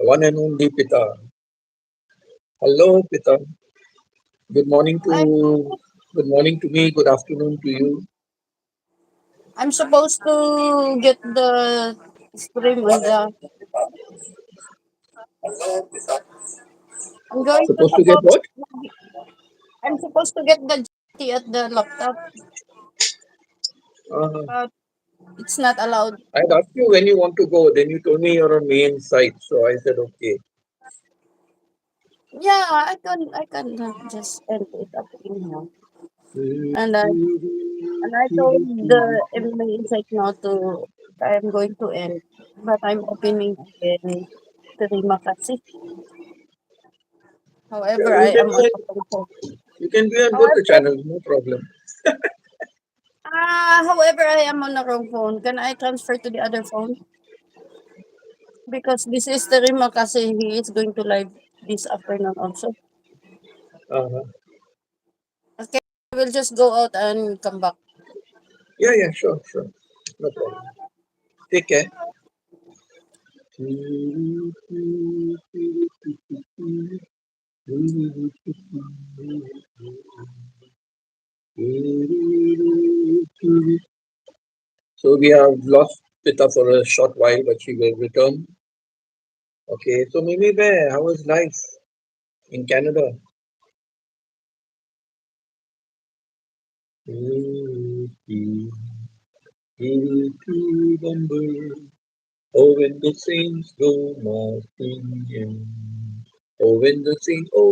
one and only Pita. Hello, Pita. Good morning to I'm good morning to me. Good afternoon to you. I'm supposed to get the stream on the. I'm going to Supposed to get suppose what? I'm supposed to get the GT at the laptop, Uh, but it's not allowed. I had asked you when you want to go. Then you told me you're on main site. So I said okay. Yeah, I can just end it up in here. And I told the MMA Insight now to I'm going to end, but I'm opening again to the Makati. Yeah, However, I am on the wrong phone. you can be on both the However, channels. No problem. however, I am on the wrong phone. Can I transfer to the other phone? Because this is the Makasi. He is going to live this afternoon also. Uh-huh. Okay, I will just go out and come back. Yeah, yeah, sure, sure. No problem. Take care. So we have lost Pita for a short while, but she will return. Okay, so Mimi Bear, how was life in Canada? Oh, when the saints go marching in. Oh, when the saints go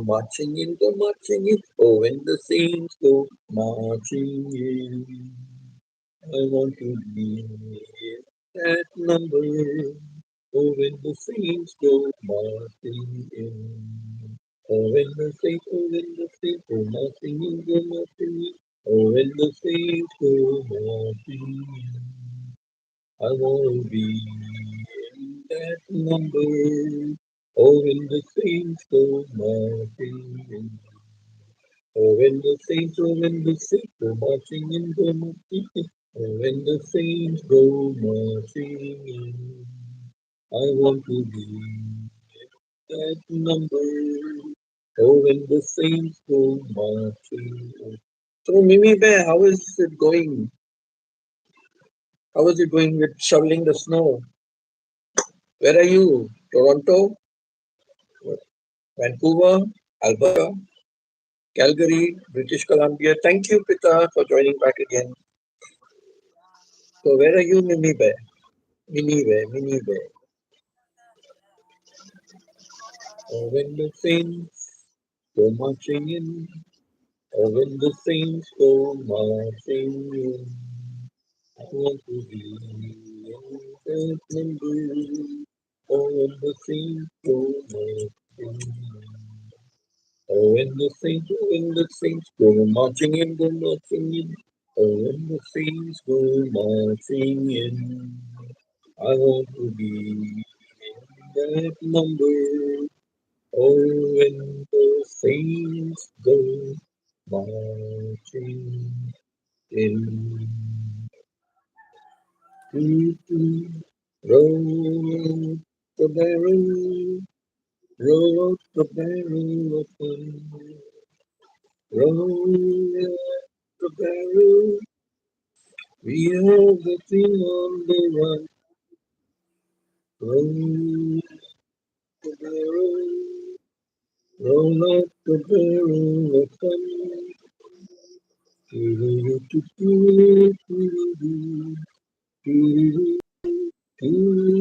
marching in. Oh, when the saints go marching in. I want to be in that number. Oh, when the saints go marching in. Oh, when the saints go marching in, go marching in. Oh, when the saints go marching in. I want to be in that number. Oh, when the saints go marching in. Oh, when the saints go marching in, go marching in. Oh, when the saints go marching in. I want to be in that number. Oh, when the saints go marching in. So, Mimi Bear, how is it going? How is it going with shoveling the snow? Where are you? Toronto, Vancouver, Alberta, Calgary, British Columbia. Thank you, Pita, for joining back again. So where are you, Mimi Bear? Mini Bear, Mini Bear. Oh, when the saints go marching in, oh, when the saints go marching in, I want to be in that number. Oh, when the saints go marching in. Oh, when the saints go marching in, go marching in. Oh, when the saints go marching in. I want to be in that number. Oh, when the saints go marching in. Doo-doo. Roll the barrel, roll the barrel of fun. Roll the barrel, we have the thing on the run. Roll the barrel, roll up the barrel of fun.